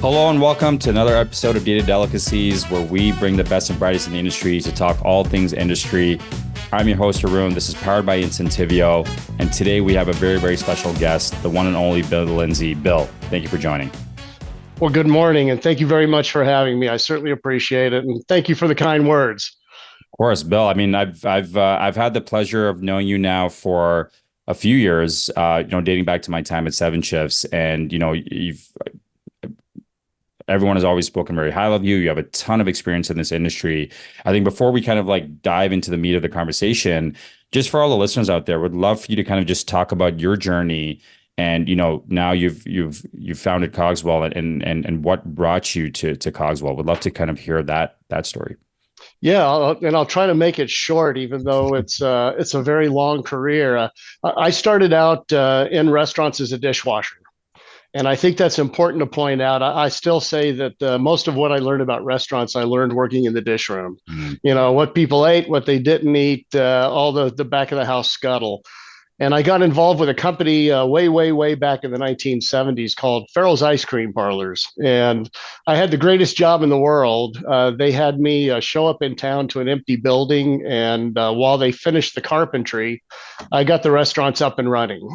Hello and welcome to another episode of Data Delicacies, where we bring the best and brightest in the industry to talk all things industry. I'm your host, Haroon. This is powered by Incentivio. And today we have a very, very special guest, the one and only Bill Lindsey. Bill, thank you for joining. Well, good morning, and thank you very much for having me. I certainly appreciate it, and thank you for the kind words. Of course, Bill. I mean, I've had the pleasure of knowing you now for a few years, dating back to my time at Seven Shifts. And, everyone has always spoken very highly of you. You have a ton of experience in this industry. I think before we kind of dive into the meat of the conversation, just for all the listeners out there, would love for you to kind of just talk about your journey. And, now you've founded COGS-well and what brought you to COGS-well. Would love to kind of hear that story. Yeah, I'll try to make it short, even though it's a very long career. I started out in restaurants as a dishwasher. And I think that's important to point out. I still say that most of what I learned about restaurants, I learned working in the dish room. Mm-hmm. What people ate, what they didn't eat, all the back of the house scuttle. And I got involved with a company way back in the 1970s called Farrell's Ice Cream Parlors. And I had the greatest job in the world. They had me show up in town to an empty building. And while they finished the carpentry, I got the restaurants up and running.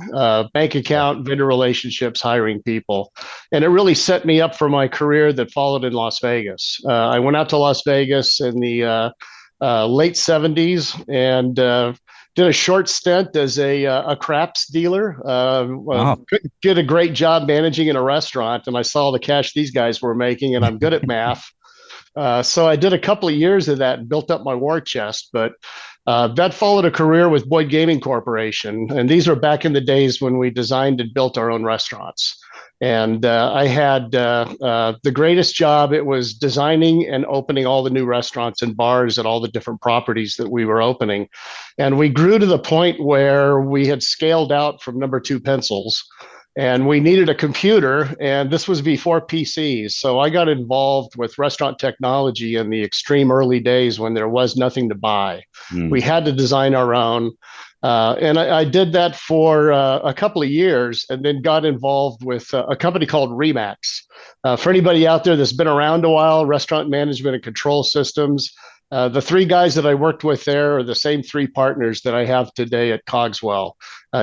Bank account, vendor relationships, hiring people. And it really set me up for my career that followed in Las Vegas. I went out to Las Vegas in the late 70s and did a short stint as a craps dealer. Wow. Did a great job managing in a restaurant, and I saw the cash these guys were making, and I'm good at math. So I did a couple of years of that and built up my war chest. But that followed a career with Boyd Gaming Corporation, and these were back in the days when we designed and built our own restaurants. And I had the greatest job. It was designing and opening all the new restaurants and bars at all the different properties that we were opening. And we grew to the point where we had scaled out from number 2 pencils, and we needed a computer. And this was before PCs. So I got involved with restaurant technology in the extreme early days when there was nothing to buy. We had to design our own. And I did that for a couple of years, and then got involved with a company called Remax. For anybody out there that's been around a while, restaurant management and control systems, the 3 guys that I worked with there are the same 3 partners that I have today at COGS-well.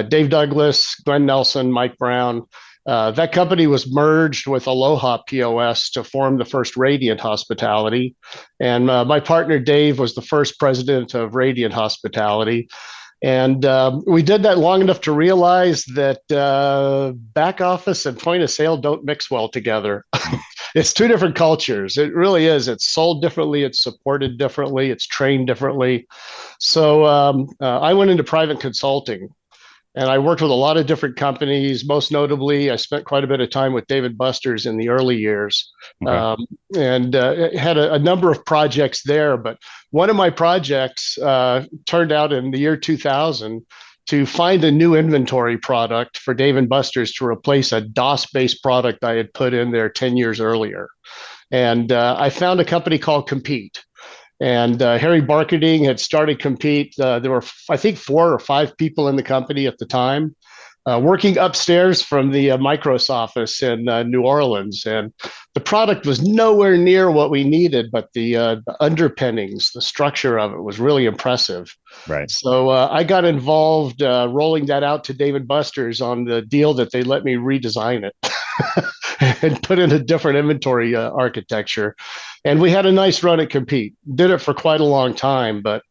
Dave Douglas, Glenn Nelson, Mike Brown. That company was merged with Aloha POS to form the first Radiant Hospitality. And my partner, Dave, was the first president of Radiant Hospitality. And we did that long enough to realize that back office and point of sale don't mix well together. It's 2 different cultures. It really is. It's sold differently. It's supported differently. It's trained differently. So I went into private consulting, and I worked with a lot of different companies. Most notably, I spent quite a bit of time with Dave & Buster's in the early years. Okay. And had a number of projects there. But one of my projects turned out in the year 2000 to find a new inventory product for Dave & Buster's to replace a DOS-based product I had put in there 10 years earlier. And I found a company called Compete. And Harry Barkerding had started Compete. There were, I think, 4 or 5 people in the company at the time, working upstairs from the Micros office in New Orleans. And the product was nowhere near what we needed, but the underpinnings, the structure of it was really impressive. Right. So I got involved rolling that out to Dave & Buster's on the deal that they let me redesign it and put in a different inventory architecture. And we had a nice run at Compete. Did it for quite a long time, but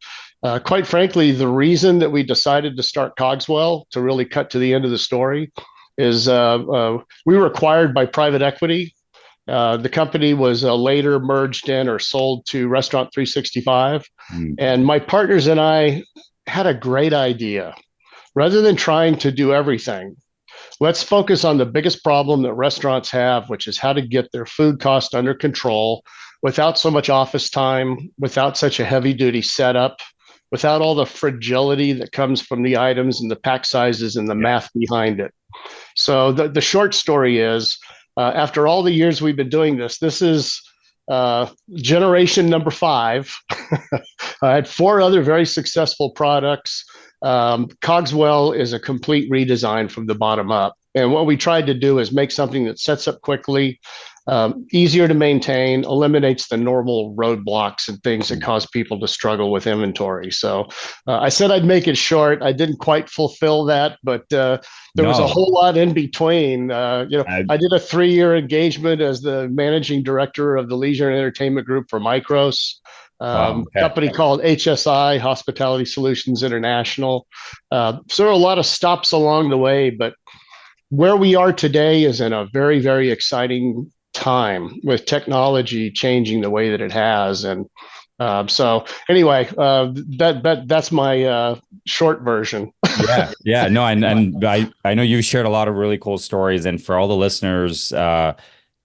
quite frankly, the reason that we decided to start COGS-well, to really cut to the end of the story, is we were acquired by private equity. The company was later merged in or sold to Restaurant 365. And my partners and I had a great idea. Rather than trying to do everything, let's focus on the biggest problem that restaurants have, which is how to get their food cost under control without so much office time, without such a heavy-duty setup, without all the fragility that comes from the items and the pack sizes and the math behind it. So the short story is, after all the years we've been doing this, this is generation number 5. I had 4 other very successful products. COGS-well is a complete redesign from the bottom up. And what we tried to do is make something that sets up quickly, easier to maintain, eliminates the normal roadblocks and things that cause people to struggle with inventory. So I said I'd make it short. I didn't quite fulfill that, but there was a No, whole lot in between. I, I did a 3-year engagement as the managing director of the leisure and entertainment group for Micros. wow. Okay. Company called HSI, Hospitality Solutions International. So there are a lot of stops along the way, but where we are today is in a very, very exciting time with technology changing the way that it has. And so anyway, that's my short version. Yeah, yeah, no, and I know you've shared a lot of really cool stories, and for all the listeners,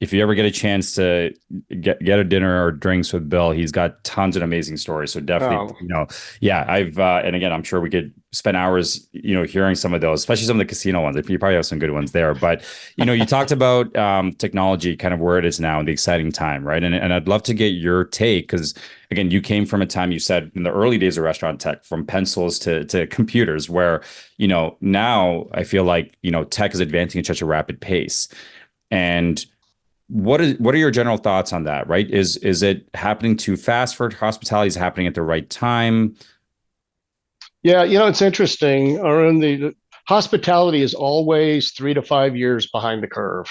if you ever get a chance to get a dinner or drinks with Bill, he's got tons of amazing stories. So definitely, Um, yeah, I've and again, I'm sure we could spend hours, hearing some of those, especially some of the casino ones. You probably have some good ones there, but you talked about technology, kind of where it is now and the exciting time, right? And I'd love to get your take because again, you came from a time you said in the early days of restaurant tech, from pencils to computers, where now I feel like tech is advancing at such a rapid pace. And what are your general thoughts on that, right? Is it happening too fast for hospitality? Is it happening at the right time? yeah, it's interesting. Arun, the hospitality is always 3 to 5 years behind the curve.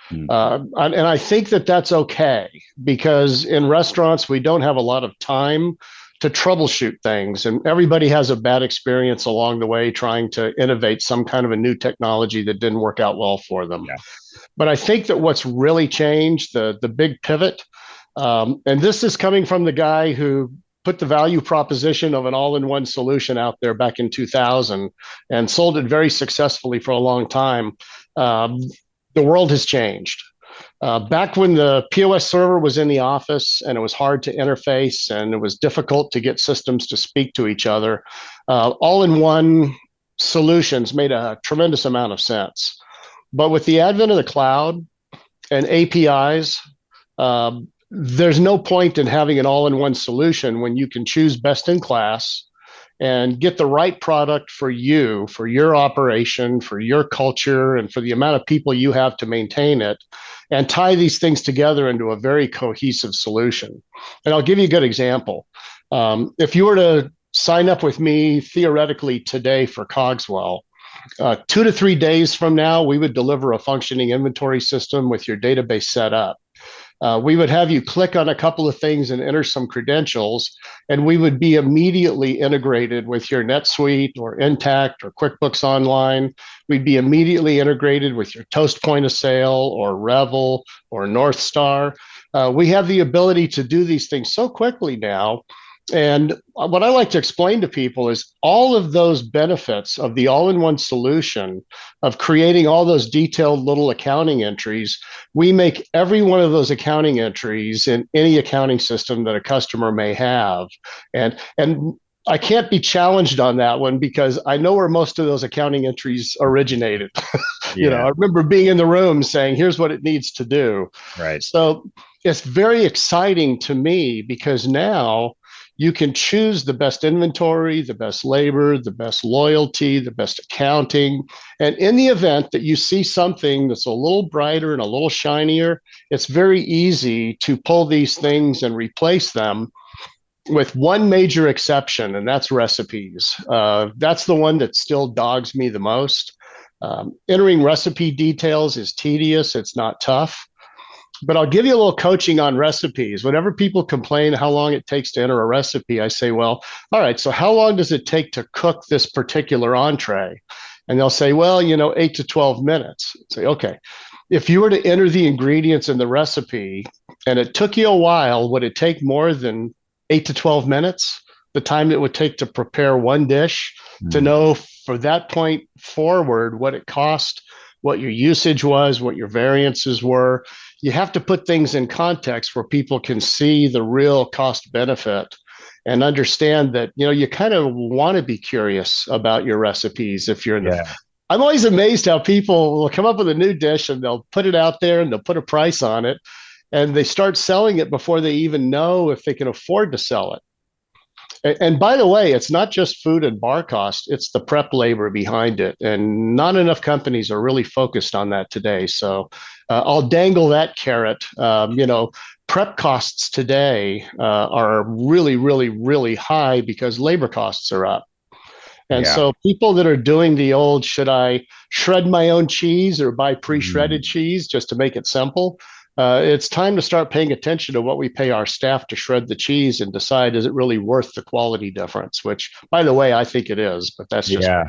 Hmm. And I think that that's okay because in restaurants, we don't have a lot of time to troubleshoot things. And everybody has a bad experience along the way trying to innovate some kind of a new technology that didn't work out well for them. Yeah. But I think that what's really changed, the big pivot, and this is coming from the guy who put the value proposition of an all-in-one solution out there back in 2000 and sold it very successfully for a long time. Um, the world has changed. Back when the POS server was in the office and it was hard to interface and it was difficult to get systems to speak to each other, all-in-one solutions made a tremendous amount of sense. But with the advent of the cloud and APIs, there's no point in having an all-in-one solution when you can choose best in class and get the right product for you, for your operation, for your culture, and for the amount of people you have to maintain it, and tie these things together into a very cohesive solution. And I'll give you a good example. If you were to sign up with me theoretically today for COGS-well, 2 to 3 days from now, we would deliver a functioning inventory system with your database set up. We would have you click on a couple of things and enter some credentials, and we would be immediately integrated with your NetSuite or Intact or QuickBooks Online. We'd be immediately integrated with your Toast point of sale or Revel or North Star. We have the ability to do these things so quickly now. And what I like to explain to people is all of those benefits of the all-in-one solution of creating all those detailed little accounting entries. We make every one of those accounting entries in any accounting system that a customer may have. And I can't be challenged on that one because I know where most of those accounting entries originated. Yeah. I remember being in the room saying, here's what it needs to do. Right. So it's very exciting to me because now you can choose the best inventory, the best labor, the best loyalty, the best accounting. And in the event that you see something that's a little brighter and a little shinier, it's very easy to pull these things and replace them with one major exception, and that's recipes. That's the one that still dogs me the most. Entering recipe details is tedious, it's not tough. But I'll give you a little coaching on recipes. Whenever people complain how long it takes to enter a recipe, I say, well, all right, so how long does it take to cook this particular entree? And they'll say, well, 8 to 12 minutes. I'd say, okay, if you were to enter the ingredients in the recipe and it took you a while, would it take more than 8 to 12 minutes? The time it would take to prepare one dish, to know for that point forward what it cost, what your usage was, what your variances were. You have to put things in context where people can see the real cost benefit and understand that, you kind of want to be curious about your recipes if you're in the. I'm always amazed how people will come up with a new dish and they'll put it out there and they'll put a price on it and they start selling it before they even know if they can afford to sell it. And by the way, it's not just food and bar cost, it's the prep labor behind it. And not enough companies are really focused on that today. So I'll dangle that carrot. Prep costs today are really, really, really high because labor costs are up. And Yeah. so people that are doing the old, should I shred my own cheese or buy pre-shredded Mm. cheese just to make it simple? It's time to start paying attention to what we pay our staff to shred the cheese and decide, is it really worth the quality difference? Which, by the way, I think it is, but that's just me. Yeah.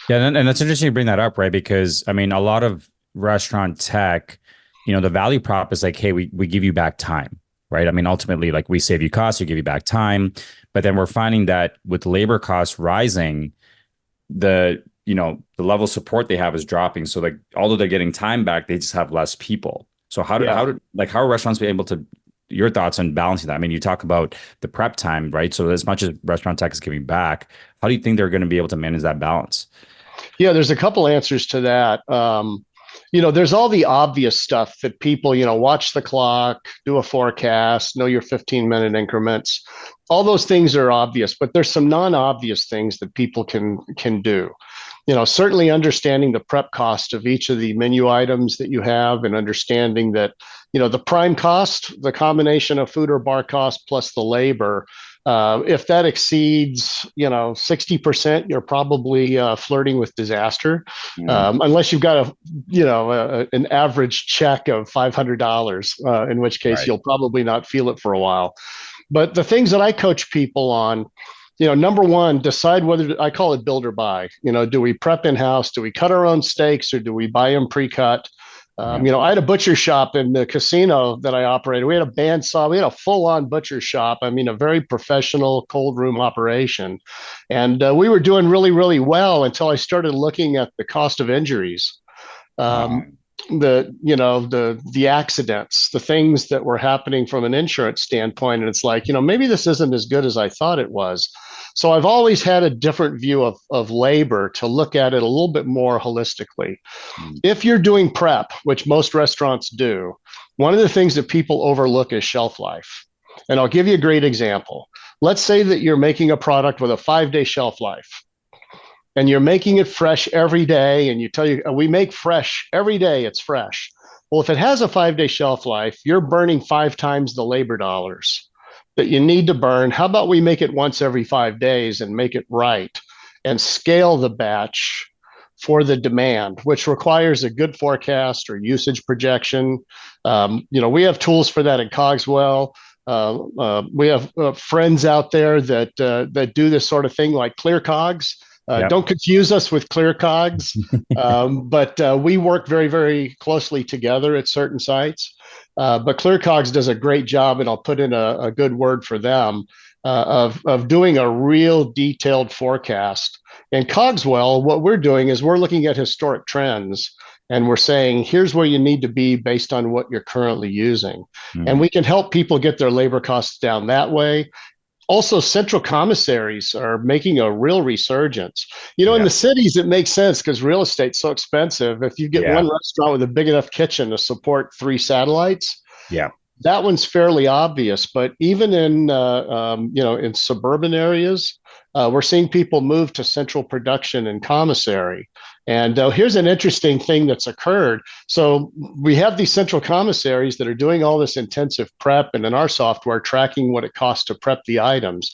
Yeah, and that's interesting to bring that up, right? Because I mean, a lot of restaurant tech, the value prop is like, hey, we give you back time, right? I mean, ultimately, like we save you costs, we give you back time, but then we're finding that with labor costs rising, the level of support they have is dropping. So like, although they're getting time back, they just have less people. So Yeah. how are restaurants be able to? Your thoughts on balancing that? I mean, you talk about the prep time, right? So as much as restaurant tech is giving back, how do you think they're going to be able to manage that balance? Yeah, there's a couple answers to that. There's all the obvious stuff that people, watch the clock, do a forecast, know your 15-minute increments. All those things are obvious, but there's some non-obvious things that people can do. Certainly understanding the prep cost of each of the menu items that you have and understanding that, the prime cost, the combination of food or bar cost plus the labor, if that exceeds, 60%, you're probably flirting with disaster, Mm. unless you've got an average check of $500, in which case Right. you'll probably not feel it for a while. But the things that I coach people on, number one, decide whether I call it build or buy. Do we prep in house? Do we cut our own steaks or do we buy them pre-cut? Yeah. I had a butcher shop in the casino that I operated. We had a bandsaw. We had a full-on butcher shop. I mean, a very professional cold room operation, and we were doing really, really well until I started looking at the cost of injuries. Um, Um, the accidents, the things that were happening from an insurance standpoint, and it's like, maybe this isn't as good as I thought it was. So I've always had a different view of labor, to look at it a little bit more holistically. mm, If you're doing prep, which most restaurants do, one of the things that people overlook is shelf life. And I'll give you a great example. Let's say that you're making a product with a 5-day shelf life and you're making it fresh every day, and you tell you, we make fresh every day, it's fresh. Well, if it has a 5-day shelf life, you're burning 5 times the labor dollars that you need to burn. How about we make it once every 5 days and make it right and scale the batch for the demand, which requires a good forecast or usage projection. We have tools for that in COGS-well. We have friends out there that do this sort of thing, like Clear COGS. yep. Don't confuse us with Clear COGS, but we work very, very closely together at certain sites. But Clear COGS does a great job, and I'll put in a good word for them, of doing a real detailed forecast. And COGS-well, what we're doing is we're looking at historic trends, and we're saying, here's where you need to be based on what you're currently using. And Mm, we can help people get their labor costs down that way. Also, central commissaries are making a real resurgence. In the yep. cities, it makes sense because real estate's so expensive. If you get Yeah. one restaurant with a big enough kitchen to support 3 satellites, Yeah. that one's fairly obvious. But even in suburban areas, we're seeing people move to central production and commissary. And here's an interesting thing that's occurred. So we have these central commissaries that are doing all this intensive prep, and in our software, tracking what it costs to prep the items.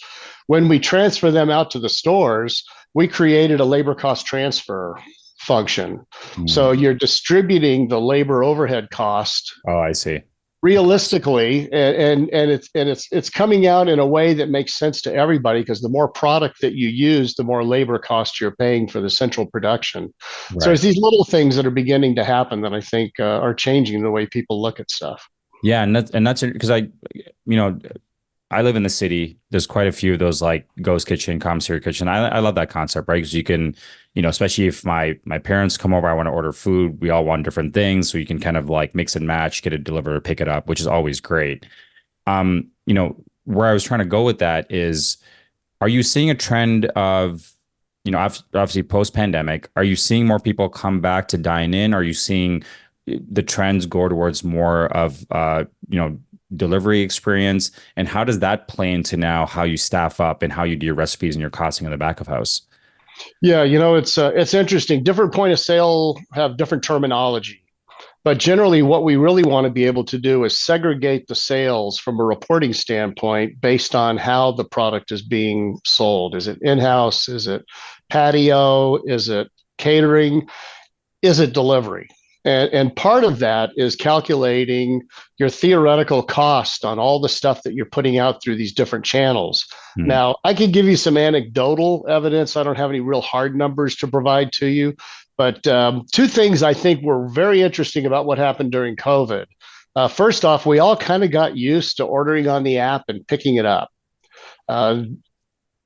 When we transfer them out to the stores, we created a labor cost transfer function. So Mm. you're distributing the labor overhead cost Oh, I see. realistically, and it's coming out in a way that makes sense to everybody, because the more product that you use, the more labor cost you're paying for the central production. So Right. there's these little things that are beginning to happen that I think are changing the way people look at stuff. Yeah, and that's because you know, I live in the city. There's quite a few of those like ghost kitchen, commissary kitchen. I love that concept, right? Because you can, especially if my parents come over, I want to order food. We all want different things, so you can kind of like mix and match, get it delivered, pick it up, which is always great. Where I was trying to go with that is, are you seeing a trend of, obviously post pandemic, are you seeing more people come back to dine in? Are you seeing the trends go towards more of, delivery experience, and how does that play into now how you staff up and how you do your recipes and your costing in the back of house? Yeah, it's interesting. Different point of sale have different terminology. But generally, what we really want to be able to do is segregate the sales from a reporting standpoint based on how the product is being sold. Is it in-house? Is it patio? Is it catering? Is it delivery? And part of that is calculating your theoretical cost on all the stuff that you're putting out through these different channels. Hmm. Now, I can give you some anecdotal evidence. I don't have any real hard numbers to provide to you, but two things I think were very interesting about what happened during COVID. First off, we all kind of got used to ordering on the app and picking it up. Uh,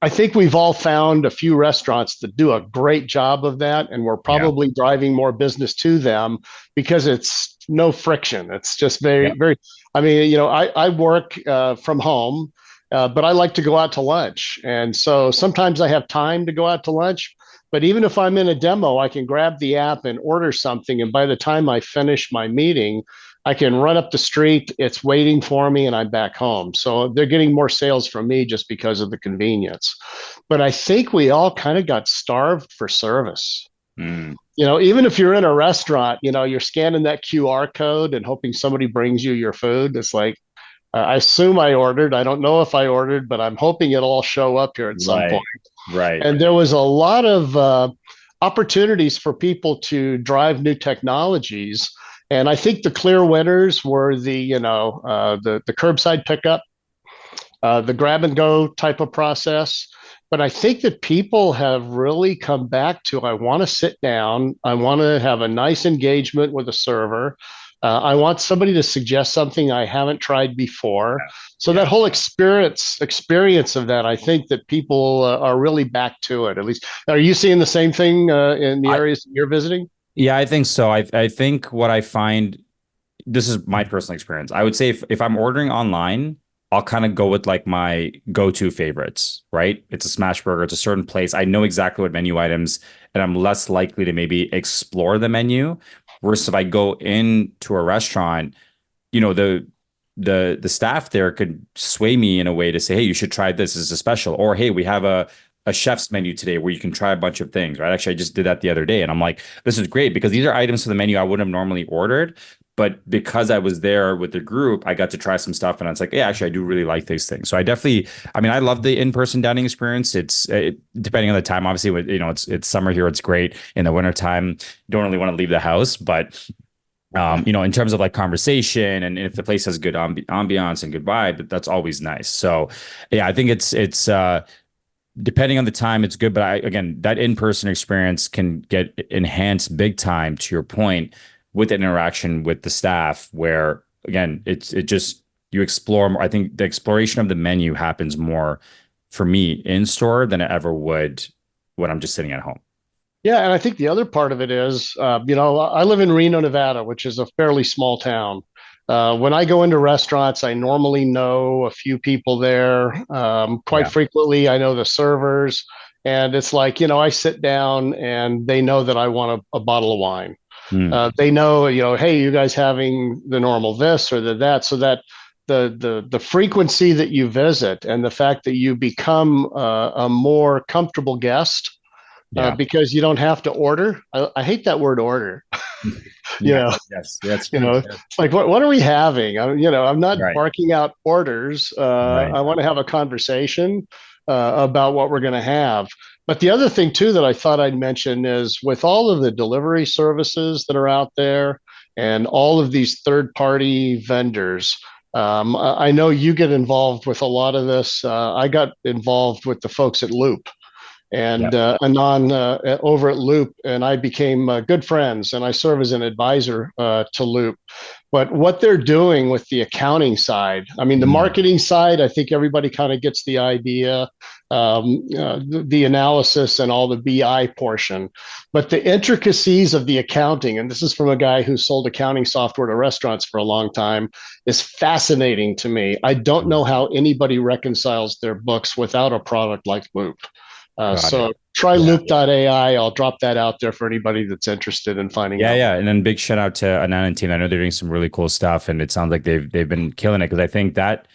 I think we've all found a few restaurants that do a great job of that, and we're Yeah. probably driving more business to them because it's no friction. It's just Yeah. very, very. I mean, I work from home, but I like to go out to lunch, and so sometimes I have time to go out to lunch. But even if I'm in a demo, I can grab the app and order something, and by the time I finish my meeting, I can run up the street, it's waiting for me, and I'm back home. So they're getting more sales from me just because of the convenience. But I think we all kind of got starved for service. Mm. Even if you're in a restaurant, you're scanning that QR code and hoping somebody brings you your food. It's like, I assume I ordered. I don't know if I ordered, but I'm hoping it'll all show up here at some point. Right. Right. And there was a lot of opportunities for people to drive new technologies. And I think the clear winners were the curbside pickup, the grab and go type of process. But I think that people have really come back to, I want to sit down, I want to have a nice engagement with a server. I want somebody to suggest something I haven't tried before. So Yeah. that whole experience of that, I think that people are really back to it. At least, are you seeing the same thing in the I, areas that you're visiting? yeah, I think so. I think what I find, this is my personal experience. I would say if I'm ordering online, I'll kind of go with like my go-to favorites, right? It's a smash burger, it's a certain place. I know exactly what menu items, and I'm less likely to maybe explore the menu. Versus if I go into a restaurant, the staff there could sway me in a way to say, hey, you should try this as a special, or hey, we have a chef's menu today where you can try a bunch of things, right? Actually, I just did that the other day, and I'm like, this is great because these are items to the menu I wouldn't have normally ordered. But because I was there with the group, I got to try some stuff, and it's like, yeah, actually, I do really like these things. So I mean, I love the in-person dining experience. Depending on the time, obviously, it's summer here, it's great. In the wintertime, you don't really want to leave the house, but in terms of like conversation and if the place has good ambiance and good vibe, that's always nice. So yeah, I think it's depending on the time, it's good. But again, that in-person experience can get enhanced big time to your point with the interaction with the staff, where again, it just you explore more. I think the exploration of the menu happens more for me in store than it ever would when I'm just sitting at home. Yeah, and I think the other part of it is, I live in Reno, Nevada, which is a fairly small town. When I go into restaurants, I normally know a few people there. Quite Yeah. frequently, I know the servers, and it's like, I sit down and they know that I want a bottle of wine. Mm. They know, hey, you guys having the normal this or the that, so that the frequency that you visit and the fact that you become a more comfortable guest Yeah. because you don't have to order. I hate that word order. you Yeah. know, Yes. That's you true. know, it's like what are we having? I'm not Right. barking out orders. Right. I want to have a conversation about what we're going to have. But the other thing too that I thought I'd mention is with all of the delivery services that are out there and all of these third-party vendors. I know you get involved with a lot of this. I got involved with the folks at Loop Yeah. and Anon over at Loop, and I became good friends, and I serve as an advisor to Loop. But what they're doing with the accounting side, I mean, the Mm. marketing side, I think everybody kind of gets the idea, the analysis and all the BI portion. But the intricacies of the accounting, and this is from a guy who sold accounting software to restaurants for a long time, is fascinating to me. I don't know how anybody reconciles their books without a product like Loop. Got it. So try Yeah. loop.ai. I'll drop that out there for anybody that's interested in finding Yeah, out yeah, more. and then big shout out to Anan and team. I know they're doing some really cool stuff, and it sounds like they've been killing it because I think that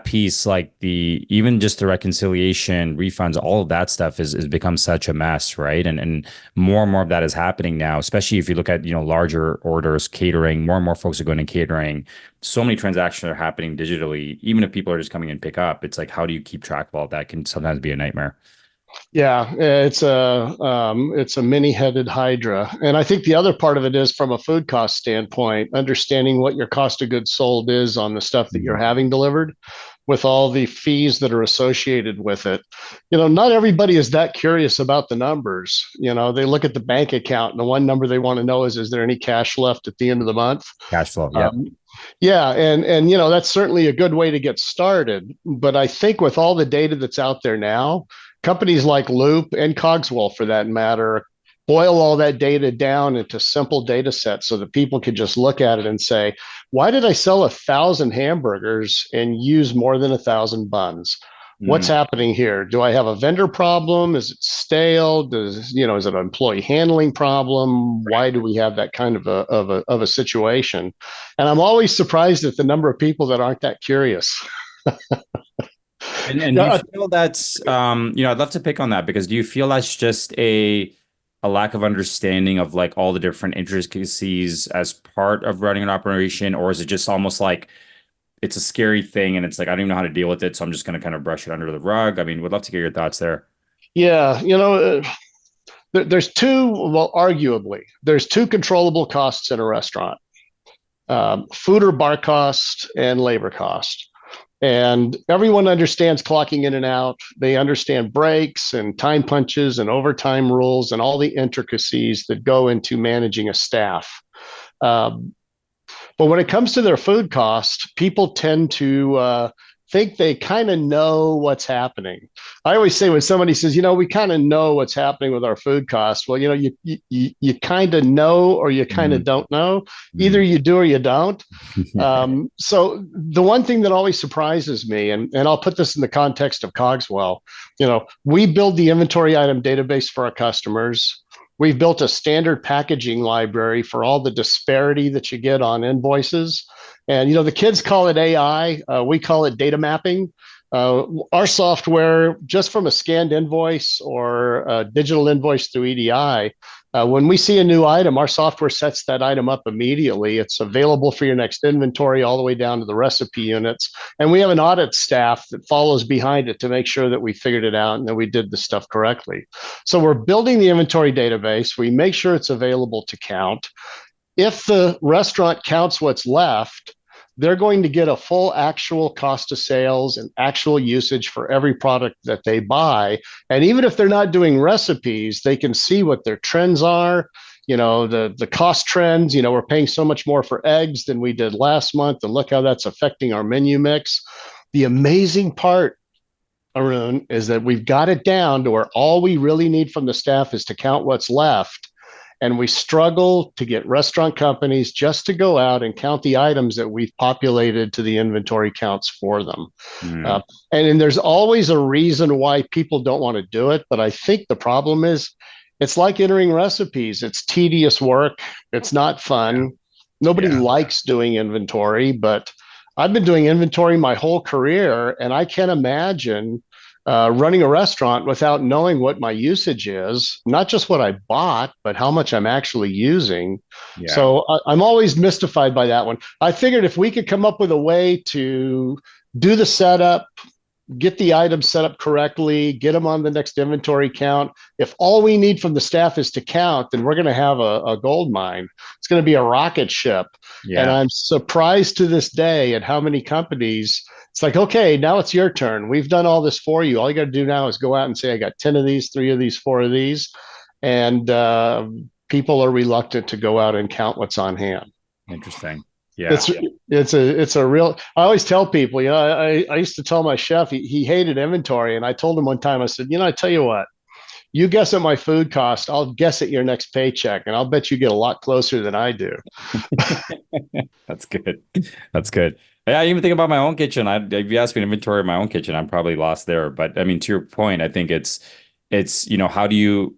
piece, like the even just the reconciliation, refunds, all of that stuff is become such a mess, right? And more and more of that is happening now, especially if you look at larger orders, catering. More and more folks are going to catering. So many transactions are happening digitally. Even if people are just coming and pick up, it's like how do you keep track of all that? Can sometimes be a nightmare. Yeah, it's a many-headed hydra, and I think the other part of it is from a food cost standpoint, understanding what your cost of goods sold is on the stuff that you're Mhm. having delivered, with all the fees that are associated with it. Not everybody is that curious about the numbers. They look at the bank account, and the one number they want to know is there any cash left at the end of the month? Cash flow. Yep. Um, yeah, and that's certainly a good way to get started. But I think with all the data that's out there now, companies like Loop and COGS-well, for that matter, boil all that data down into simple data sets so that people can just look at it and say, why did I sell 1,000 hamburgers and use more than 1,000 buns? What's Mm. happening here? Do I have a vendor problem? Is it stale? Is it an employee handling problem? Why do we have that kind of a situation? And I'm always surprised at the number of people that aren't that curious. And do you Yeah, feel that's I'd love to pick on that because do you feel that's just a lack of understanding of like all the different intricacies as part of running an operation, or is it just almost like it's a scary thing and it's like I don't even know how to deal with it, so I'm just going to kind of brush it under the rug? I mean, would love to get your thoughts there. yeah. There's two, well, arguably, there's two controllable costs in a restaurant: food or bar cost and labor cost. And everyone understands clocking in and out. They understand breaks and time punches and overtime rules and all the intricacies that go into managing a staff. Um, but when it comes to their food cost, people tend to think they kind of know what's happening. I always say when somebody says, we kind of know what's happening with our food costs. Well, you kind of know or you kind of Mm, don't know. Either mm. you do or you don't. So the one thing that always surprises me, and I'll put this in the context of COGS-well, we build the inventory item database for our customers. We've built a standard packaging library for all the disparity that you get on invoices. And, the kids call it AI. We call it data mapping. Our software, just from a scanned invoice or a digital invoice through EDI, when we see a new item, our software sets that item up immediately. It's available for your next inventory all the way down to the recipe units. And we have an audit staff that follows behind it to make sure that we figured it out and that we did the stuff correctly. So we're building the inventory database. We make sure it's available to count. If the restaurant counts what's left, they're going to get a full actual cost of sales and actual usage for every product that they buy. And even if they're not doing recipes, they can see what their trends are, the cost trends. We're paying so much more for eggs than we did last month, and look how that's affecting our menu mix. The amazing part, Arun, is that we've got it down to where all we really need from the staff is to count what's left. And we struggle to get restaurant companies just to go out and count the items that we've populated to the inventory counts for them. Mm, Uh, and there's always a reason why people don't want to do it. But I think the problem is it's like entering recipes. It's tedious work. It's not fun. Nobody yeah. likes doing inventory, but I've been doing inventory my whole career, and I can't imagine running a restaurant without knowing what my usage is, not just what I bought, but how much I'm actually using. Yeah. So I'm always mystified by that one. I figured if we could come up with a way to do the setup, get the items set up correctly, get them on the next inventory count. If all we need from the staff is to count, then we're going to have a gold mine. It's going to be a rocket ship. And Yeah. I'm surprised to this day at how many companies it's like, okay, now it's your turn. We've done all this for you. All you got to do now is go out and say, I got 10 of these, 3 of these, 4 of these. And people are reluctant to go out and count what's on hand. Interesting. Yeah. It's it's a real. I always tell people, I used to tell my chef he hated inventory, and I told him one time, I said, I tell you what, you guess at my food cost, I'll guess at your next paycheck, and I'll bet you get a lot closer than I do. That's good. That's good. Yeah, I even think about my own kitchen. If you ask me to inventory my own kitchen, I'm probably lost there. But I mean, to your point, I think it's, how do you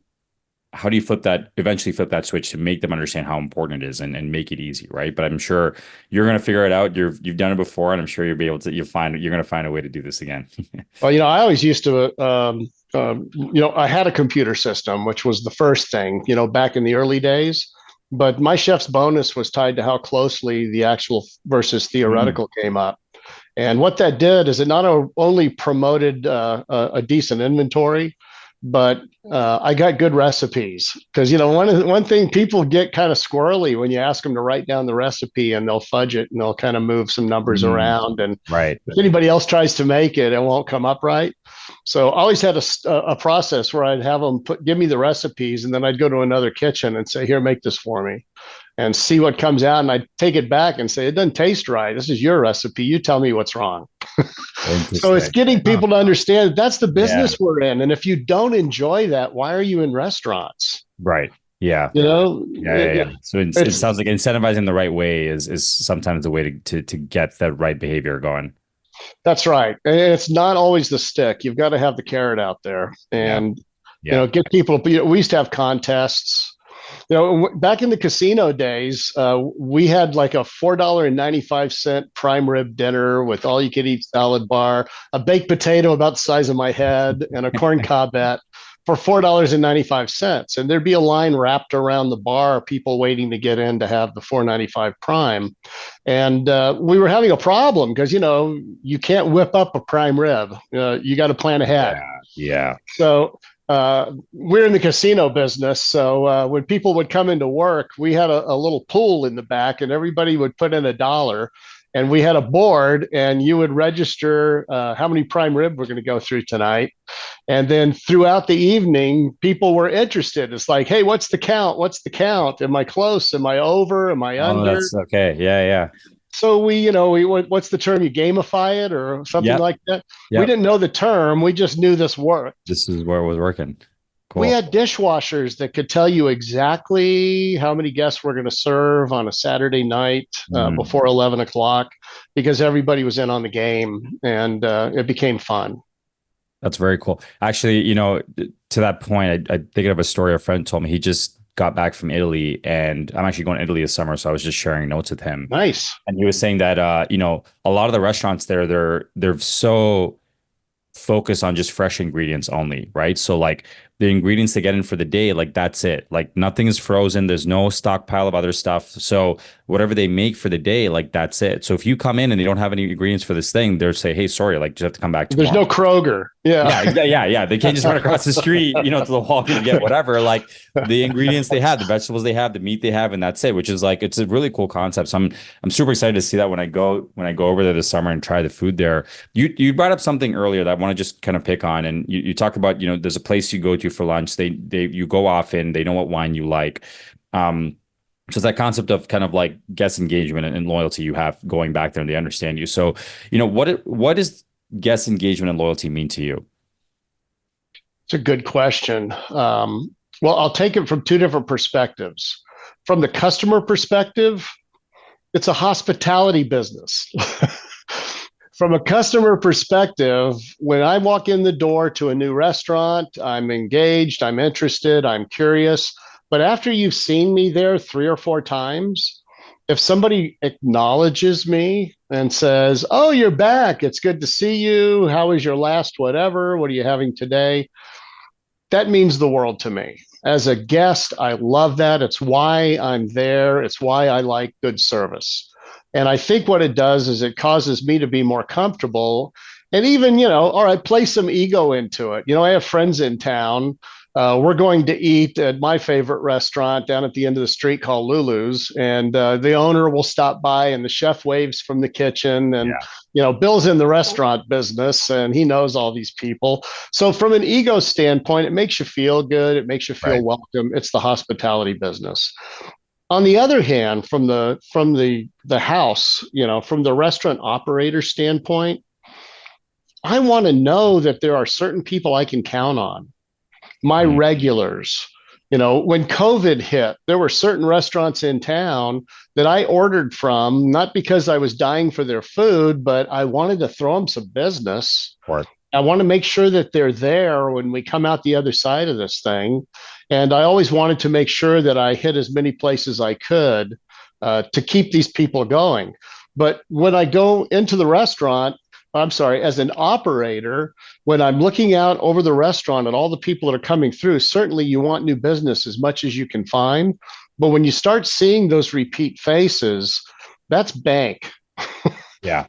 eventually flip that switch to make them understand how important it is and make it easy, right? But I'm sure you're going to figure it out. You've done it before, and I'm sure you're going to find a way to do this again. Well, I always used to, I had a computer system, which was the first thing, back in the early days. But my chef's bonus was tied to how closely the actual versus Mm, theoretical came up. And what that did is it not only promoted a decent inventory, but I got good recipes because one thing people get kind of squirrely when you ask them to write down the recipe and they'll fudge it and they'll kind of move some numbers mm, around, and right. if anybody else tries to make it, it won't come up right. So I always had a process where I'd have them give me the recipes, and then I'd go to another kitchen and say, "Here, make this for me," and see what comes out. And I take it back and say, "It doesn't taste right. This is your recipe. You tell me what's wrong." So it's Interesting. getting Huh. people to understand that's the Yeah. business we're in. And if you don't enjoy that, why are you in restaurants? Right. Yeah. You know, Yeah, yeah, yeah. So it it's sounds like incentivizing the right way is sometimes the way to get that right behavior going. That's right. And it's not always the stick. You've got to have the carrot out there, Yeah. and Yeah. get people. We used to have contests. Back in the casino days, we had like a $4.95 prime rib dinner with all you could eat salad bar, a baked potato about the size of my head, and a corn cobbette for $4.95. And there'd be a line wrapped around the bar, people waiting to get in to have the 4.95 prime. And we were having a problem because, you can't whip up a prime rib. You got to plan ahead. Yeah. Yeah. So we're in the casino business. So when people would come into work, we had a little pool in the back, and everybody would put in $1. And we had a board, and you would register how many prime rib we're going to go through tonight. And then throughout the evening, people were interested. It's like, hey, what's the count? What's the count? Am I close? Am I over? Am I Oh, under? that's okay. Yeah, yeah. So what's the term? You gamify it or something Yep. like that. We Yep. didn't know the term. We just knew this worked. This is where it was working. We Cool. had dishwashers that could tell you exactly how many guests we're going to serve on a Saturday night Mm. before 11 o'clock because everybody was in on the game, and it became fun. That's very cool. Actually, to that point, I thinking of a story a friend told me. He just got back from Italy, and I'm actually going to Italy this summer, so I was just sharing notes with him. Nice. And he was saying that a lot of the restaurants there, they're so focused on just fresh ingredients only, right? So like the ingredients they get in for the day, like that's it. Like nothing is frozen. There's no stockpile of other stuff. So whatever they make for the day, like that's it. So if you come in and they don't have any ingredients for this thing, they'll say, "Hey, sorry, like you have to come back There's no tomorrow." Kroger. Yeah. Yeah, yeah, yeah, yeah. They can't just run across the street, to the Walgreens and get whatever. Like the ingredients they have, the vegetables they have, the meat they have, and that's it. Which is like it's a really cool concept. So I'm super excited to see that when I go over there this summer and try the food there. You brought up something earlier that I want to just kind of pick on, and you talked about there's a place you go to for lunch. You go often. They know what wine you like. So it's that concept of kind of like guest engagement and loyalty you have going back there, and they understand you. So what does guest engagement and loyalty mean to you? It's a good question. Well, I'll take it from two different perspectives. From the customer perspective, it's a hospitality business. From a customer perspective, when I walk in the door to a new restaurant, I'm engaged, I'm interested, I'm curious. But after you've seen me there 3 or 4 times, if somebody acknowledges me and says, "Oh, you're back. It's good to see you. How was your last whatever? What are you having today?" That means the world to me. As a guest, I love that. It's why I'm there. It's why I like good service. And I think what it does is it causes me to be more comfortable and even, all right, play some ego into it. I have friends in town. We're going to eat at my favorite restaurant down at the end of the street called Lulu's, and the owner will stop by, and the chef waves from the kitchen, and Yeah. Bill's in the restaurant business, and he knows all these people. So from an ego standpoint, it makes you feel good. It makes you feel Right. welcome. It's the hospitality business. On the other hand, from the house, from the restaurant operator standpoint, I want to know that there are certain people I can count on, my Mm. regulars. When COVID hit, there were certain restaurants in town that I ordered from, not because I was dying for their food, but I wanted to throw them some business. Work. I want to make sure that they're there when we come out the other side of this thing. And I always wanted to make sure that I hit as many places I could to keep these people going. But when I go into the restaurant, I'm sorry, as an operator, when I'm looking out over the restaurant at all the people that are coming through, certainly you want new business as much as you can find. But when you start seeing those repeat faces, that's bank. Yeah.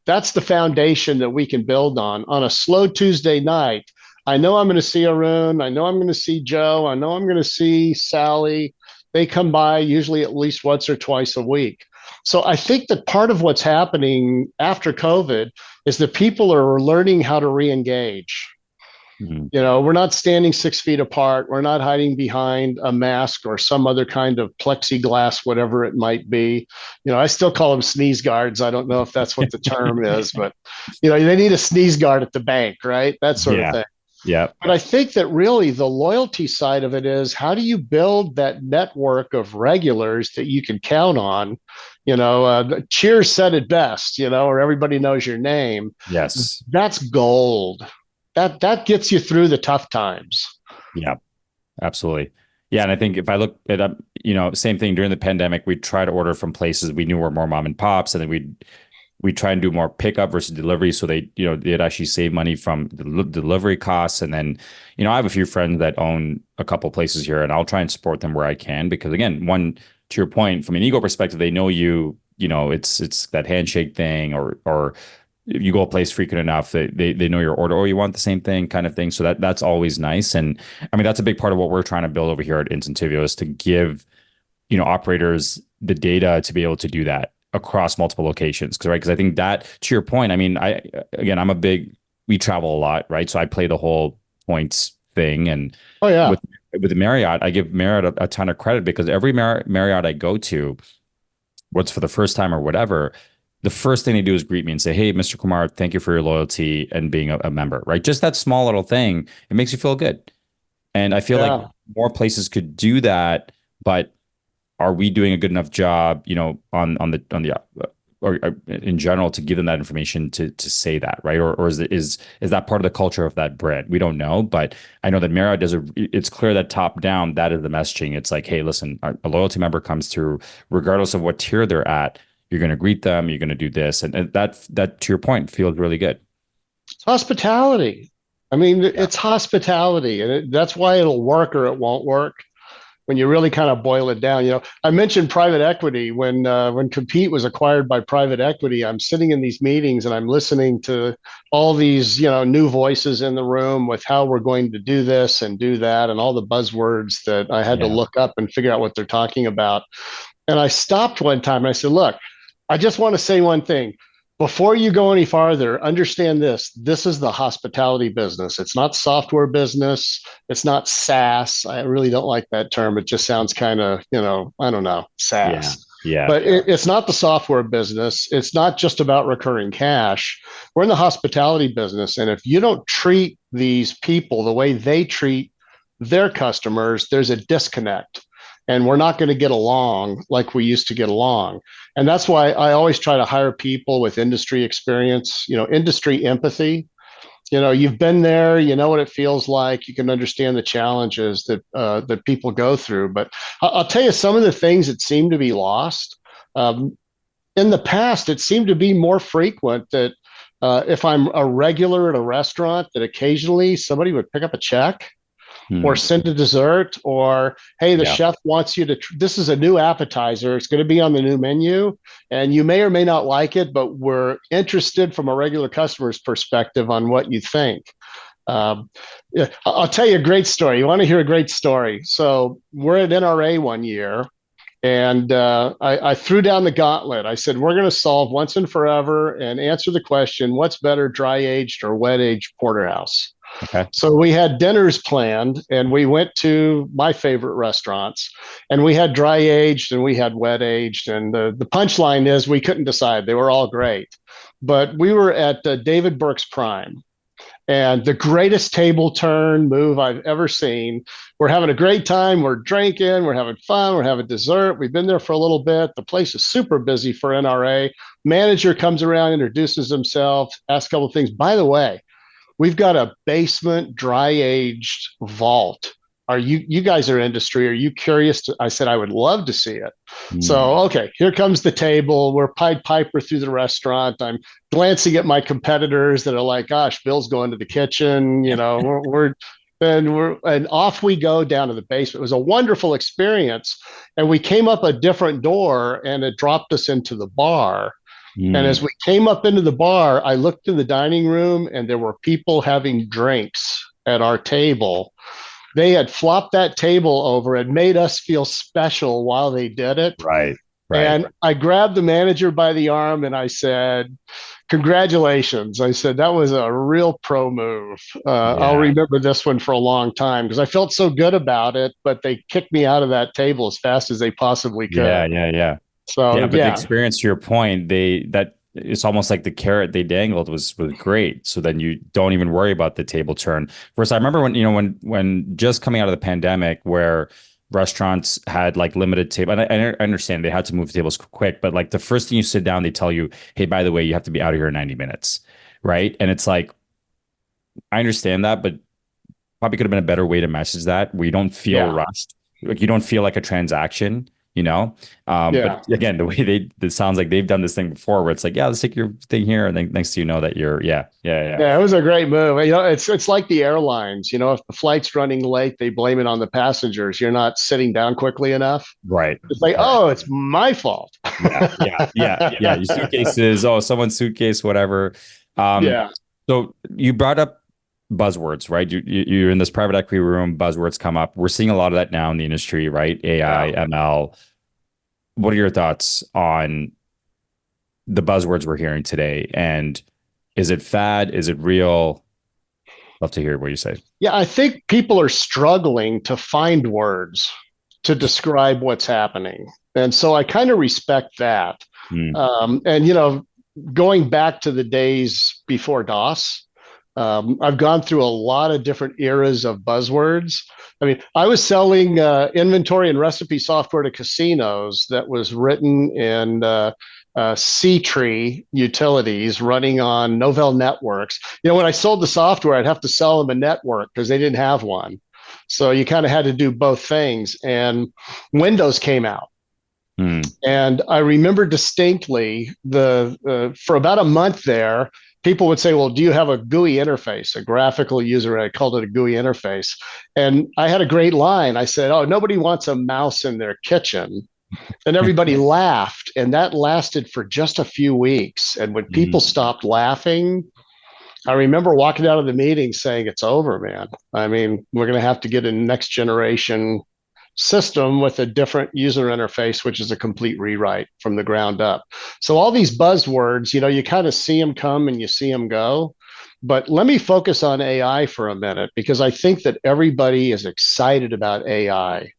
That's the foundation that we can build on a slow Tuesday night. I know I'm going to see Arun. I know I'm going to see Joe. I know I'm going to see Sally. They come by usually at least once or twice a week. So I think that part of what's happening after COVID is that people are learning how to re-engage. Mhm. We're not standing 6 feet apart. We're not hiding behind a mask or some other kind of plexiglass, whatever it might be. I still call them sneeze guards. I don't know if that's what the term is, but they need a sneeze guard at the bank, right? That sort of Yeah. thing. Yeah. But I think that really the loyalty side of it is, how do you build that network of regulars that you can count on? Cheers said it best, or everybody knows your name. Yes. That's gold. That gets you through the tough times. Yeah. Absolutely. Yeah. And I think if I look at, same thing during the pandemic, we try to order from places we knew were more mom and pops, and then we try and do more pickup versus delivery. So they'd actually save money from the delivery costs. And then, I have a few friends that own a couple places here, and I'll try and support them where I can, because again, one, to your point, from an ego perspective, they know you, it's that handshake thing, or you go a place frequent enough that they know your order, or you want the same thing kind of thing. So that's always nice. And I mean, that's a big part of what we're trying to build over here at Incentivio, is to give, operators the data to be able to do that across multiple locations. Because I think that, to your point, I mean, we travel a lot, right? So I play the whole points thing. And Oh yeah. with the Marriott, I give Marriott a ton of credit, because every Marriott I go to, what's for the first time or whatever, the first thing they do is greet me and say, "Hey, Mr. Kumar, thank you for your loyalty and being a member," right? Just that small little thing, it makes you feel good. And I feel like Yeah. more places could do that, but are we doing a good enough job, or in general, to give them that information to say that, right? Or is that part of the culture of that brand? We don't know, but I know that Marriott it's clear that top down, that is the messaging. It's like, hey, listen, a loyalty member comes through, regardless of what tier they're at, you're going to greet them, you're going to do this, and that, to your point, feels really good. It's hospitality. I mean, Yeah. it's hospitality, and that's why it'll work or it won't work when you really kind of boil it down. I mentioned private equity. When Compete was acquired by private equity, I'm sitting in these meetings and I'm listening to all these new voices in the room with how we're going to do this and do that, and all the buzzwords that I had to Yeah. look up and figure out what they're talking about. And I stopped one time and I said, "Look, I just want to say one thing. Before you go any farther, understand this. This is the hospitality business. It's not software business. It's not SaaS. I really don't like that term. It just sounds kind of, I don't know, Yeah. SaaS. Yeah. But it's not the software business. It's not just about recurring cash. We're in the hospitality business. And if you don't treat these people the way they treat their customers, there's a disconnect. And we're not going to get along like we used to get along. And that's why I always try to hire people with industry experience, industry empathy. You've been there, you know what it feels like. You can understand the challenges that people go through. But I'll tell you some of the things that seem to be lost. In the past, it seemed to be more frequent that if I'm a regular at a restaurant, that occasionally somebody would pick up a check or Hmm. send a dessert, or hey, the Yeah. chef wants you to this is a new appetizer, it's going to be on the new menu, and you may or may not like it, but we're interested from a regular customer's perspective on what you think. Yeah, I'll tell you a great story. You want to hear a great story? So we're at NRA one year, and I threw down the gauntlet. I said, we're going to solve once and forever and answer the question, what's better, dry aged or wet aged porterhouse? Okay. So we had dinners planned, and we went to my favorite restaurants, and we had dry aged and we had wet aged. And the punchline is we couldn't decide. They were all great. But we were at David Burke's Prime, and the greatest table turn move I've ever seen. We're having a great time. We're drinking. We're having fun. We're having dessert. We've been there for a little bit. The place is super busy for NRA. Manager comes around, introduces himself, asks a couple of things. By the way, we've got a basement dry aged vault. Are you guys are industry? Are you curious to, I said, I would love to see it. So, Mm. okay, here comes the table. We're Pied Piper through the restaurant. I'm glancing at my competitors that are like, gosh, Bill's going to the kitchen. And off we go down to the basement. It was a wonderful experience. And we came up a different door and it dropped us into the bar. And as Mm. we came up into the bar, I looked in the dining room and there were people having drinks at our table. They had flopped that table over and made us feel special while they did it. Right. Right. And I grabbed the manager by the arm and I said, congratulations. I said, that was a real pro move. I'll Yeah. remember this one for a long time because I felt so good about it, but they kicked me out of that table as fast as they possibly Yeah. could. Yeah. Yeah. So, Yeah. But the yeah, experience, to your point, that it's almost like the carrot they dangled was great. So then you don't even worry about the table turn. First, I remember when just coming out of the pandemic where restaurants had like limited table, and I understand they had to move tables quick, but like the first thing you sit down, they tell you, hey, by the way, you have to be out of here in 90 minutes. Right. And it's like, I understand that, but probably could have been a better way to message that where you don't feel yeah, rushed, like you don't feel like a transaction, you know. But yeah. again, the way it sounds like they've done this thing before, where it's like, yeah, let's take your thing here, and then next thing you know that you're, yeah, yeah, yeah, Yeah, it was a great move. It's like the airlines. If the flight's running late, they blame it on the passengers. You're not sitting down quickly enough. right, It's like, right, oh, it's my fault. yeah, yeah, yeah, yeah. Your suitcases, oh, someone's suitcase, whatever. Um, Yeah, so you brought up buzzwords, right? You're in this private equity room, buzzwords come up. We're seeing a lot of that now in the industry, right? AI, yeah. ML. What are your thoughts on the buzzwords we're hearing today? And is it fad? Is it real? Love to hear what you say. Yeah, I think people are struggling to find words to describe what's happening. And so I kind of respect that. Mm, And going back to the days before DOS, I've gone through a lot of different eras of buzzwords. I mean, I was selling inventory and recipe software to casinos that was written in C-tree utilities running on Novell networks. When I sold the software, I'd have to sell them a network because they didn't have one. So you kind of had to do both things. And Windows came out. mm, And I remember distinctly for about a month there, people would say, well, do you have a GUI interface, a graphical user? I called it a GUI interface. And I had a great line. I said, oh, nobody wants a mouse in their kitchen. And everybody laughed. And that lasted for just a few weeks. And when people mm. stopped laughing, I remember walking out of the meeting saying, it's over, man. I mean, we're going to have to get a next generation system with a different user interface, which is a complete rewrite from the ground up. So all these buzzwords, you kind of see them come and you see them go. But let me focus on AI for a minute because I think that everybody is excited about AI,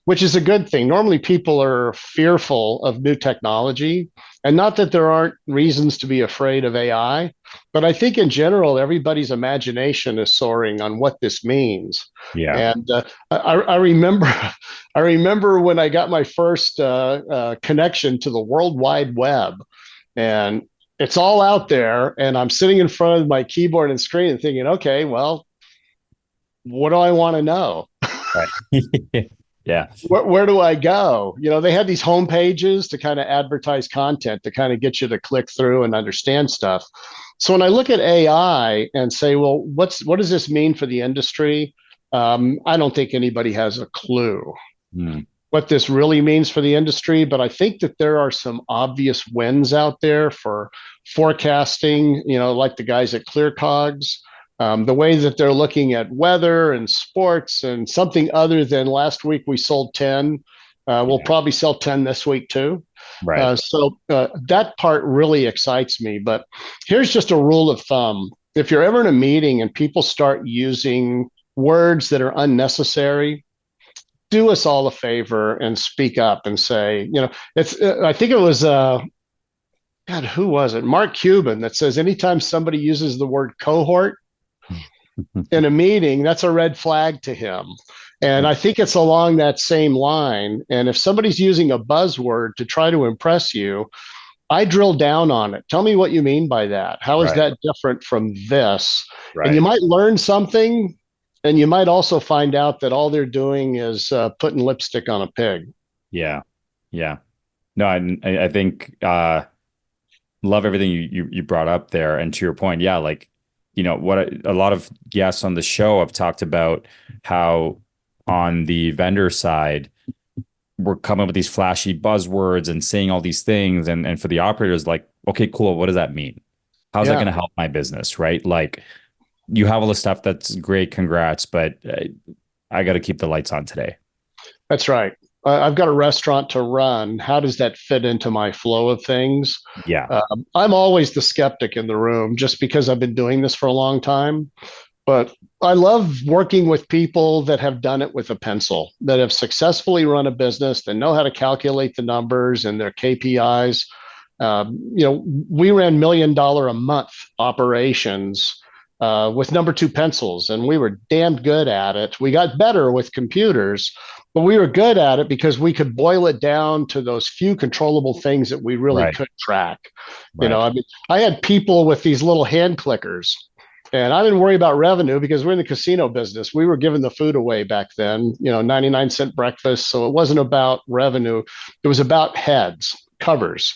which is a good thing. Normally, people are fearful of new technology, and not that there aren't reasons to be afraid of AI, but I think in general, everybody's imagination is soaring on what this means. Yeah. And I remember, I remember when I got my first connection to the World Wide Web, and it's all out there, and I'm sitting in front of my keyboard and screen and thinking, okay, well, what do I want to know? Right. Yeah. Where do I go? They had these home pages to kind of advertise content to kind of get you to click through and understand stuff. So when I look at AI and say, well, what does this mean for the industry? I don't think anybody has a clue Mm, what this really means for the industry, but I think that there are some obvious wins out there for forecasting, like the guys at ClearCogs. The way that they're looking at weather and sports and something other than last week we sold 10. We'll yeah. probably sell 10 this week too. Right. So that part really excites me. But here's just a rule of thumb. If you're ever in a meeting and people start using words that are unnecessary, do us all a favor and speak up and say, it's, I think it was, God, who was it? Mark Cuban that says anytime somebody uses the word cohort in a meeting, that's a red flag to him. And I think it's along that same line. And if somebody's using a buzzword to try to impress you, I drill down on it. Tell me what you mean by that. How is Right. that different from this? And you Right. might learn something, and you might also find out that all they're doing is putting lipstick on a pig. Yeah. Yeah. No, I think love everything you brought up there. And to your point, yeah, like, what a lot of guests on the show have talked about how on the vendor side, we're coming up with these flashy buzzwords and saying all these things. And for the operators, like, okay, cool. What does that mean? How's that going Yeah, to help my business? Right. Like you have all the stuff that's great. Congrats. But I got to keep the lights on today. that's right. I've got a restaurant to run. How does that fit into my flow of things? Yeah. I'm always the skeptic in the room just because I've been doing this for a long time. But I love working with people that have done it with a pencil, that have successfully run a business, that know how to calculate the numbers and their KPIs. We ran $1 million a month operations with number two pencils, and we were damn good at it. We got better with computers, but we were good at it because we could boil it down to those few controllable things that we really Right. could track. Right. I mean, I had people with these little hand clickers, and I didn't worry about revenue because we're in the casino business. We were giving the food away back then, 99-cent breakfast. So it wasn't about revenue. It was about heads, covers.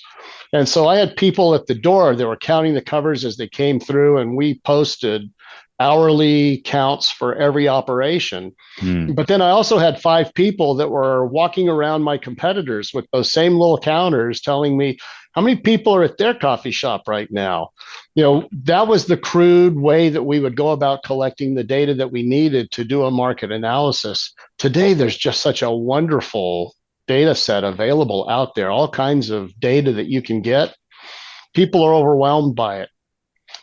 And so I had people at the door that were counting the covers as they came through, and we posted hourly counts for every operation. Mm. But then I also had five people that were walking around my competitors with those same little counters telling me how many people are at their coffee shop right now. That was the crude way that we would go about collecting the data that we needed to do a market analysis. Today, there's just such a wonderful data set available out there, all kinds of data that you can get. People are overwhelmed by it.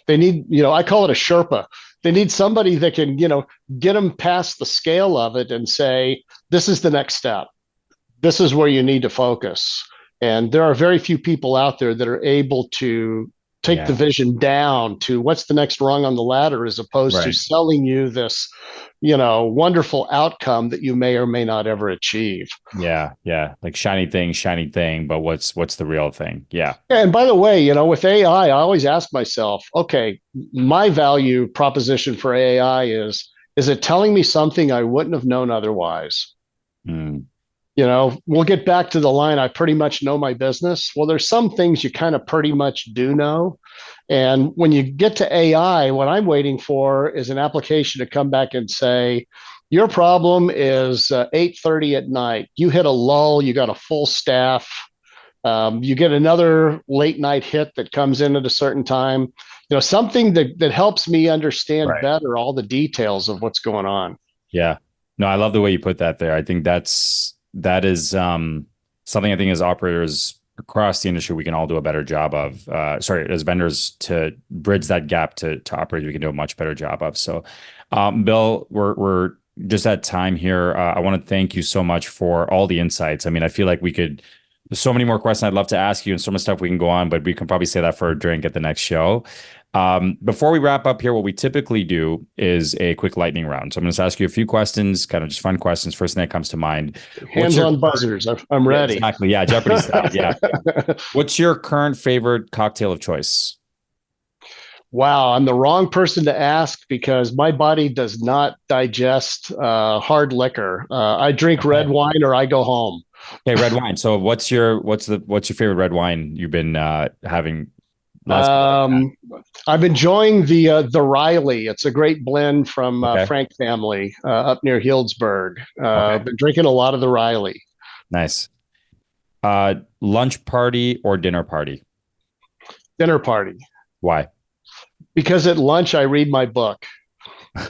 They need, I call it a Sherpa. They need somebody that can, get them past the scale of it and say, this is the next step. This is where you need to focus. And there are very few people out there that are able to take the Yeah. vision down to what's the next rung on the ladder as opposed to Right. selling you this, wonderful outcome that you may or may not ever achieve. Yeah. Yeah. Like shiny thing, but what's the real thing? Yeah. And by the way, with AI, I always ask myself, okay, my value proposition for AI is it telling me something I wouldn't have known otherwise? Mm. We'll get back to the line, I pretty much know my business. Well, there's some things you kind of pretty much do know. And when you get to AI, what I'm waiting for is an application to come back and say, your problem is 8:30 at night. You hit a lull, you got a full staff, you get another late night hit that comes in at a certain time. Something that helps me understand Right. better all the details of what's going on. Yeah. No, I love the way you put that there. I think that is something I think as operators across the industry we can all do a better job of. Sorry, as vendors to bridge that gap to operators, we can do a much better job of. So, Bill, we're just at time here. I want to thank you so much for all the insights. I mean, I feel like we could. There's so many more questions I'd love to ask you and so much stuff we can go on, but we can probably say that for a drink at the next show. Before we wrap up here, what we typically do is a quick lightning round. So I'm going to ask you a few questions, kind of just fun questions. First thing that comes to mind. What's Hands your on buzzers. I'm Yeah, ready. exactly. Yeah, Jeopardy style. Yeah. What's your current favorite cocktail of choice? Wow, I'm the wrong person to ask because my body does not digest hard liquor. I drink red Okay. wine or I go home. Okay, red wine. So what's your favorite red wine you've been having last Um, I'm enjoying the Riley. It's a great blend from Okay. Frank family up near Healdsburg. Okay. Been drinking a lot of the Riley. Nice. Lunch party or dinner party? Dinner party. Why? Because at lunch I read my book.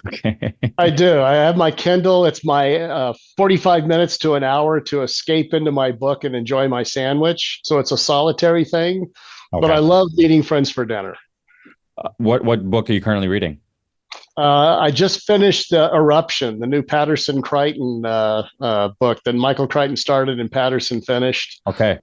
Okay. I do. I have my Kindle. It's my 45 minutes to an hour to escape into my book and enjoy my sandwich. So it's a solitary thing, but I Okay. love meeting friends for dinner. What book are you currently reading? I just finished Eruption, the new Patterson Crichton book that Michael Crichton started and Patterson finished. Okay.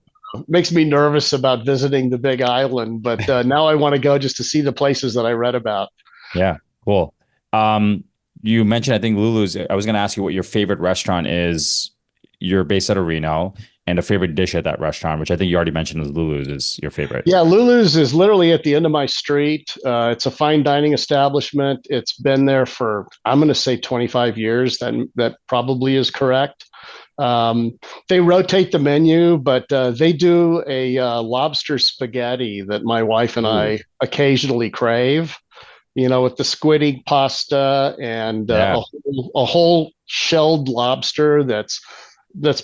Makes me nervous about visiting the Big Island, but now I want to go just to see the places that I read about. Yeah. Cool. Um, you mentioned, I think Lulu's. I was going to ask you what your favorite restaurant is. You're based out of Reno. and a favorite dish at that restaurant, which I think you already mentioned is Lulu's is your favorite. Yeah, Lulu's is literally at the end of my street. It's a fine dining establishment. It's been there for, I'm going to say 25 years. That probably is correct. They rotate the menu, but they do a lobster spaghetti that my wife and Ooh, I occasionally crave. With the squid ink pasta and yeah. a whole shelled lobster that's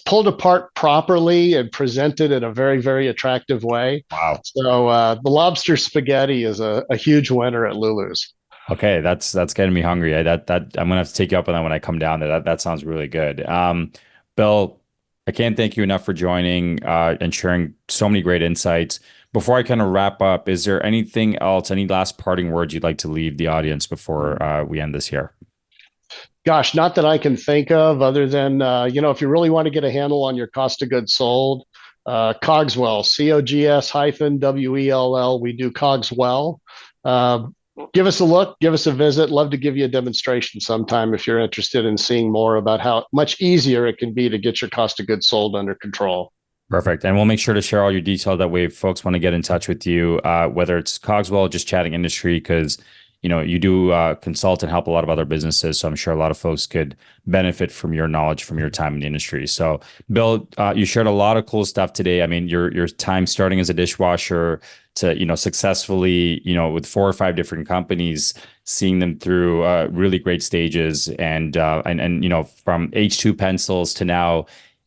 pulled apart properly and presented in a very, very attractive way. Wow. So the lobster spaghetti is a huge winner at Lulu's. Okay, that's getting me hungry. That I'm gonna have to take you up on that when I come down there. That sounds really good. Bill, I can't thank you enough for joining and sharing so many great insights. Before I kind of wrap up, is there anything else, any last parting words you'd like to leave the audience before we end this here? Gosh, not that I can think of, other than if you really want to get a handle on your cost of goods sold, COGS-well, COGS-well. We do COGS-well. Give us a look, give us a visit. Love to give you a demonstration sometime if you're interested in seeing more about how much easier it can be to get your cost of goods sold under control. Perfect. And we'll make sure to share all your details. That way, if folks want to get in touch with you, whether it's COGS-well, just chatting industry, because you do consult and help a lot of other businesses. So I'm sure a lot of folks could benefit from your knowledge from your time in the industry. So Bill, you shared a lot of cool stuff today. I mean, your time starting as a dishwasher to, successfully, with 4 or 5 different companies, seeing them through really great stages and from H2 pencils to now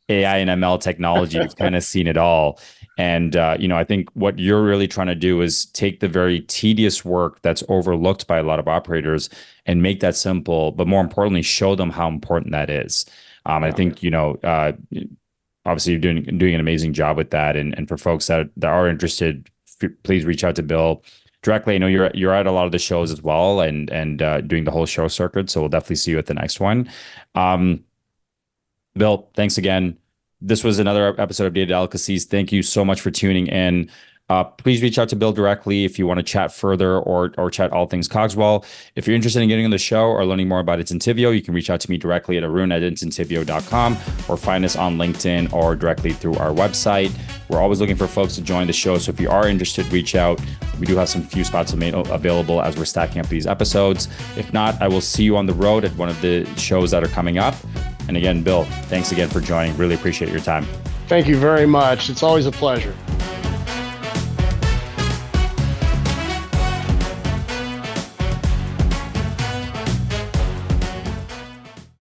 AI and ML technology, you've kind of seen it all. And, I think what you're really trying to do is take the very tedious work that's overlooked by a lot of operators and make that simple, but more importantly, show them how important that is. I think, obviously you're doing an amazing job with that. And for folks that are interested, please reach out to Bill directly. I know you're at a lot of the shows as well and doing the whole show circuit. So we'll definitely see you at the next one. Bill, thanks again. This was another episode of Data Delicacies. Thank you so much for tuning in. Please reach out to Bill directly if you want to chat further or chat all things COGS-well. If you're interested in getting on the show or learning more about Incentivio, you can reach out to me directly at arun@incentivio.com or find us on LinkedIn or directly through our website. We're always looking for folks to join the show. So if you are interested, reach out. We do have some few spots available as we're stacking up these episodes. If not, I will see you on the road at one of the shows that are coming up. And again, Bill, thanks again for joining. Really appreciate your time. Thank you very much. It's always a pleasure.